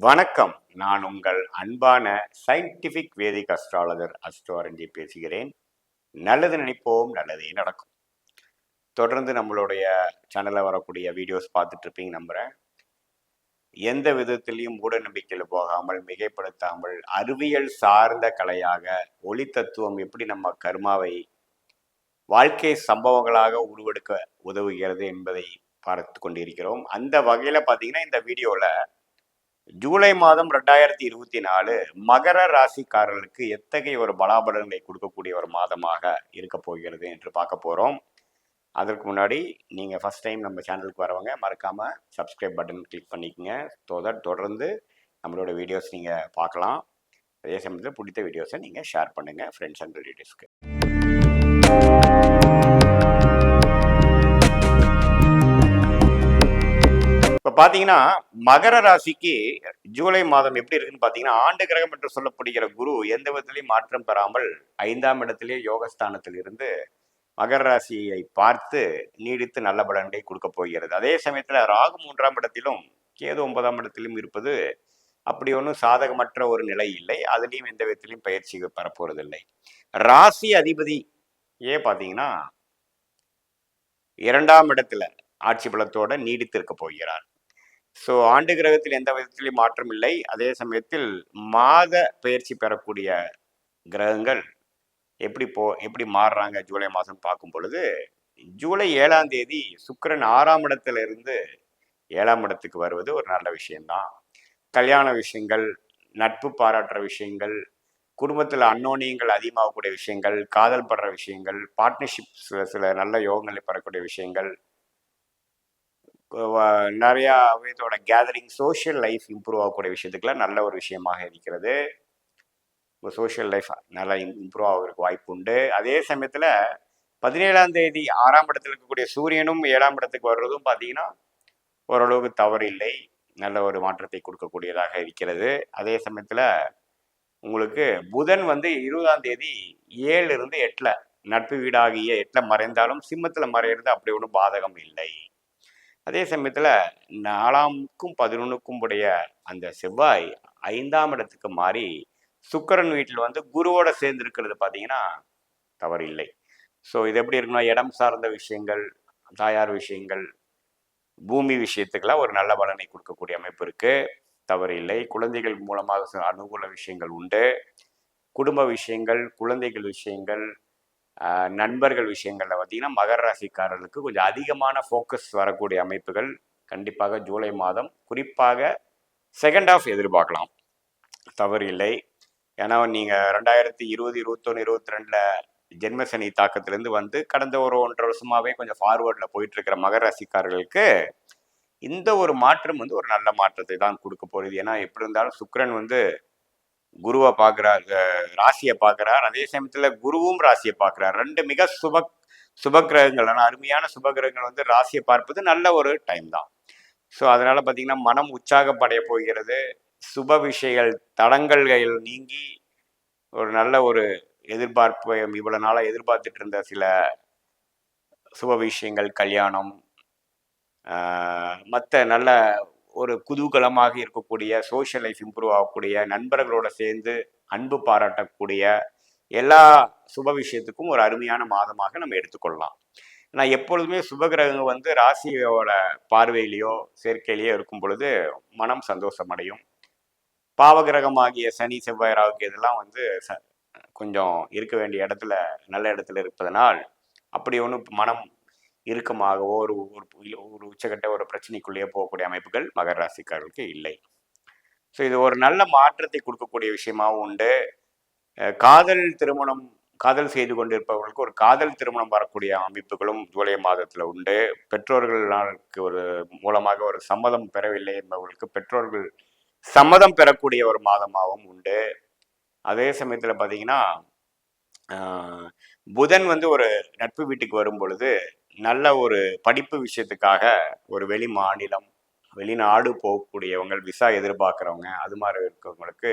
வணக்கம். நான் உங்கள் அன்பான சயின்டிஃபிக் வேதிக் அஸ்ட்ராலஜர் அஸ்ட்ரோரஞ்சி பேசுகிறேன். நல்லது நினைப்போம், நல்லதே நடக்கும். தொடர்ந்து நம்மளுடைய சேனலில் வரக்கூடிய வீடியோஸ் பார்த்துட்டு இருப்பீங்க நம்புகிறேன். எந்த விதத்திலையும் மூட நம்பிக்கையில் போகாமல், மிகைப்படுத்தாமல், அறிவியல் சார்ந்த கலையாக ஒளி தத்துவம் எப்படி நம்ம கர்மாவை வாழ்க்கை சம்பவங்களாக உருவெடுக்க உதவுகிறது என்பதை பார்த்து கொண்டிருக்கிறோம். அந்த வகையில் பார்த்தீங்கன்னா இந்த வீடியோவில் ஜூலை மாதம் 2024 மகர ராசிக்காரர்களுக்கு எத்தகைய ஒரு பலாபலன்களை கொடுக்கக்கூடிய ஒரு மாதமாக இருக்க போகிறது என்று பார்க்க போகிறோம். அதற்கு முன்னாடி நீங்கள் ஃபஸ்ட் டைம் நம்ம சேனலுக்கு வரவங்க மறக்காமல் சப்ஸ்கிரைப் பட்டன் கிளிக் பண்ணிக்கோங்க. தொடர்ந்து நம்மளோட வீடியோஸ் நீங்கள் பார்க்கலாம். அதே சமயத்தில் பிடித்த வீடியோஸை நீங்கள் ஷேர் பண்ணுங்கள் ஃப்ரெண்ட்ஸ் அண்ட் ரிலேட்டிவ்ஸ்க்கு. இப்போ பார்த்தீங்கன்னா மகர ராசிக்கு ஜூலை மாதம் எப்படி இருக்குன்னு பார்த்தீங்கன்னா, ஆண்டு கிரகம் என்று சொல்லப்படுகிற குரு எந்த விதத்திலையும் மாற்றம் பெறாமல் 5ஆம் இடத்திலே யோகஸ்தானத்தில் இருந்து மகர ராசியை பார்த்து நீடித்து நல்ல பலன்களை கொடுக்க போகிறது. அதே சமயத்தில் ராகு 3ஆம் இடத்திலும் கேது 9ஆம் இடத்திலும் இருப்பது அப்படி ஒன்றும் சாதகமற்ற ஒரு நிலை இல்லை. அதுலேயும் எந்த விதத்திலையும் பயிற்சி பெறப்போறதில்லை. ராசி அதிபதி பார்த்தீங்கன்னா 2ஆம் இடத்துல ஆட்சி பலத்தோட நீடித்து இருக்க போகிறார். ஸோ ஆண்டு கிரகத்தில் எந்த விதத்திலையும் மாற்றம் இல்லை. அதே சமயத்தில் மாத பயிற்சி பெறக்கூடிய கிரகங்கள் எப்படி மாறுறாங்க ஜூலை மாதம் பார்க்கும் பொழுது, ஜூலை 7ஆம் தேதி சுக்கிரன் 6ஆம் இடத்துல இருந்து 7ஆம் இடத்துக்கு வருவது ஒரு நல்ல விஷயம்தான். கல்யாண விஷயங்கள், நட்பு பாராட்டுற விஷயங்கள், குடும்பத்தில் அன்னோனியங்கள் அதிகமாகக்கூடிய விஷயங்கள், காதல் படுற விஷயங்கள், பார்ட்னர்ஷிப் சில நல்ல யோகங்களை பெறக்கூடிய விஷயங்கள், நிறையா விதத்தோட கேதரிங், சோஷியல் லைஃப் இம்ப்ரூவ் ஆகக்கூடிய விஷயத்துக்குலாம் நல்ல ஒரு விஷயமாக இருக்கிறது. இப்போ சோஷியல் லைஃப் நல்லா இம்ப்ரூவ் ஆகிறதுக்கு வாய்ப்பு உண்டு. அதே சமயத்தில் 17ஆம் தேதி 6ஆம் இடத்துல இருக்கக்கூடிய சூரியனும் 7ஆம் இடத்துக்கு வர்றதும் பார்த்தீங்கன்னா ஓரளவுக்கு தவறு இல்லை, நல்ல ஒரு மாற்றத்தை கொடுக்கக்கூடியதாக இருக்கிறது. அதே சமயத்தில் உங்களுக்கு புதன் 20ஆம் தேதி 7 இருந்து 8 நட்பு வீடாகிய 8 மறைந்தாலும் சிம்மத்தில் மறைகிறது அப்படி ஒன்றும் பாதகம் இல்லை. அதே சமயத்தில் 4க்கும் 11க்கும் உடைய அந்த செவ்வாய் 5ஆம் இடத்துக்கு மாறி சுக்கிரன் வீட்டில் குருவோட சேர்ந்து இருக்கிறது பார்த்தீங்கன்னா தவறு இல்லை. ஸோ இது எப்படி இருக்குன்னா, இடம் சார்ந்த விஷயங்கள், தாயார் விஷயங்கள், பூமி விஷயத்துக்கெல்லாம் ஒரு நல்ல பலனை கொடுக்கக்கூடிய அமைப்பு இருக்கு, தவறு இல்லை. குழந்தைகள் மூலமாக அனுகூல விஷயங்கள் உண்டு. குடும்ப விஷயங்கள், குழந்தைகள் விஷயங்கள், நண்பர்கள் விஷயங்களில் பார்த்தீங்கன்னா மகர ராசிக்காரர்களுக்கு கொஞ்சம் அதிகமான ஃபோக்கஸ் வரக்கூடிய அமைப்புகள் கண்டிப்பாக ஜூலை மாதம் குறிப்பாக செகண்ட் ஹாஃப் எதிர்பார்க்கலாம், தவறு இல்லை. ஏன்னா நீங்கள் 2020, 21, 22 ஜென்மசனி தாக்கத்திலேருந்து கடந்த ஒரு 1.5 வருஷமாகவே கொஞ்சம் ஃபார்வேர்டில் போயிட்டுருக்கிற மகர ராசிக்காரர்களுக்கு இந்த ஒரு மாற்றம் ஒரு நல்ல மாற்றத்தை தான் கொடுக்க போகிறது. ஏன்னா எப்படி இருந்தாலும் சுக்கிரன் குருவை பார்க்குறார், ராசியை பார்க்குறார். அதே சமயத்தில் குருவும் ராசியை பார்க்குறார். 2 மிக சுபகிரகங்கள், ஆனால் அருமையான சுபகிரகங்கள் ராசியை பார்ப்பது நல்ல ஒரு டைம் தான். ஸோ அதனால் பார்த்தீங்கன்னா மனம் உற்சாகப்படைய போகிறது. சுப விஷயங்கள் தடங்கல்கள் நீங்கி ஒரு நல்ல ஒரு எதிர்பார்ப்பு, இவ்வளோ நாளாக எதிர்பார்த்துட்டு இருந்த சில சுப விஷயங்கள், கல்யாணம், மற்ற நல்ல ஒரு குதூகலமாக இருக்கக்கூடிய, சோஷியல் லைஃப் இம்ப்ரூவ் ஆகக்கூடிய, நண்பர்களோட சேர்ந்து அன்பு பாராட்டக்கூடிய எல்லா சுப விஷயத்துக்கும் ஒரு அருமையான மாதமாக நம்ம எடுத்துக்கொள்ளலாம். ஆனால் எப்பொழுதுமே சுபகிரகங்கள் ராசியோட பார்வையிலையோ சேர்க்கையிலையோ இருக்கும் பொழுது மனம் சந்தோஷமடையும். பாவகிரகமாகிய சனி, செவ்வாய், ராகு இதெல்லாம் கொஞ்சம் இருக்க வேண்டிய இடத்துல நல்ல இடத்துல இருப்பதனால் அப்படி ஒன்றும் மனம் இறுக்கமாகவோ ஒரு ஒரு உச்சகட்ட ஒரு பிரச்சனைக்குள்ளேயே போகக்கூடிய அமைப்புகள் மகர ராசிக்காரர்களுக்கு இல்லை. ஸோ இது ஒரு நல்ல மாற்றத்தை கொடுக்கக்கூடிய விஷயமாகவும் உண்டு. காதல் செய்து கொண்டிருப்பவர்களுக்கு ஒரு காதல் திருமணம் வரக்கூடிய அமைப்புகளும் ஜூலை மாதத்தில் உண்டு. பெற்றோர்களுக்கு ஒரு மூலமாக ஒரு சம்மதம் பெறவில்லை என்பவர்களுக்கு பெற்றோர்கள் சம்மதம் பெறக்கூடிய ஒரு மாதமாகவும் உண்டு. அதே சமயத்தில் பார்த்தீங்கன்னா புதன் ஒரு நட்பு வீட்டுக்கு வரும் பொழுது நல்ல ஒரு படிப்பு விஷயத்துக்காக ஒரு வெளி மாநிலம், வெளிநாடு போகக்கூடியவங்க, விசா எதிர்பார்க்குறவங்க, அது மாதிரி இருக்கிறவங்களுக்கு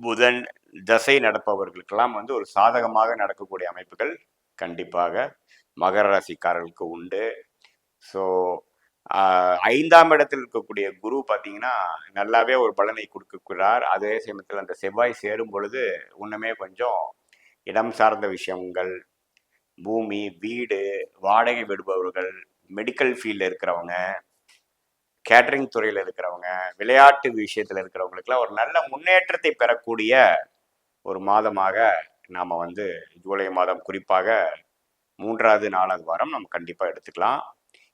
புதன் தசை நடப்பவர்களுக்கெல்லாம் ஒரு சாதகமாக நடக்கக்கூடிய அமைப்புகள் கண்டிப்பாக மகர ராசிக்காரர்களுக்கு உண்டு. ஸோ ஐந்தாம் இடத்தில் இருக்கக்கூடிய குரு பார்த்தீங்கன்னா நல்லாவே ஒரு பலனை கொடுக்கிறார். அதே சமயத்தில் அந்த செவ்வாய் சேரும் பொழுது இன்னுமே கொஞ்சம் இடம் சார்ந்த விஷயங்கள், பூமி, வீடு, வாடகை விடுபவர்கள், மெடிக்கல் ஃபீல்டில் இருக்கிறவங்க, கேட்டரிங் துறையில் இருக்கிறவங்க, விளையாட்டு விஷயத்தில் இருக்கிறவங்களுக்குலாம் ஒரு நல்ல முன்னேற்றத்தை பெறக்கூடிய ஒரு மாதமாக நாம் வந்து ஜூலை மாதம் குறிப்பாக 3வது 4வது வாரம் நம்ம கண்டிப்பாக எடுத்துக்கலாம்.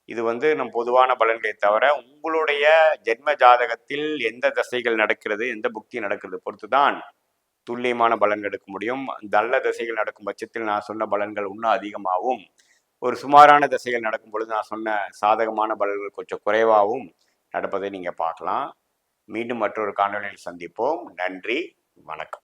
இது வந்து நம் பொதுவான பலன்களை தவிர உங்களுடைய ஜென்ம ஜாதகத்தில் எந்த தசைகள் நடக்கிறது, எந்த புக்தி நடக்கிறது பொறுத்து தான் துல்லியமான பலன் எடுக்க முடியும். நல்ல தசைகள் நடக்கும் பட்சத்தில் நான் சொன்ன பலன்கள் இன்னும் அதிகமாகவும், ஒரு சுமாரான தசைகள் நடக்கும் பொழுது நான் சொன்ன சாதகமான பலன்கள் கொஞ்சம் குறைவாகவும் நடப்பதை நீங்கள் பார்க்கலாம். மீண்டும் மற்றொரு காணொலியில் சந்திப்போம். நன்றி, வணக்கம்.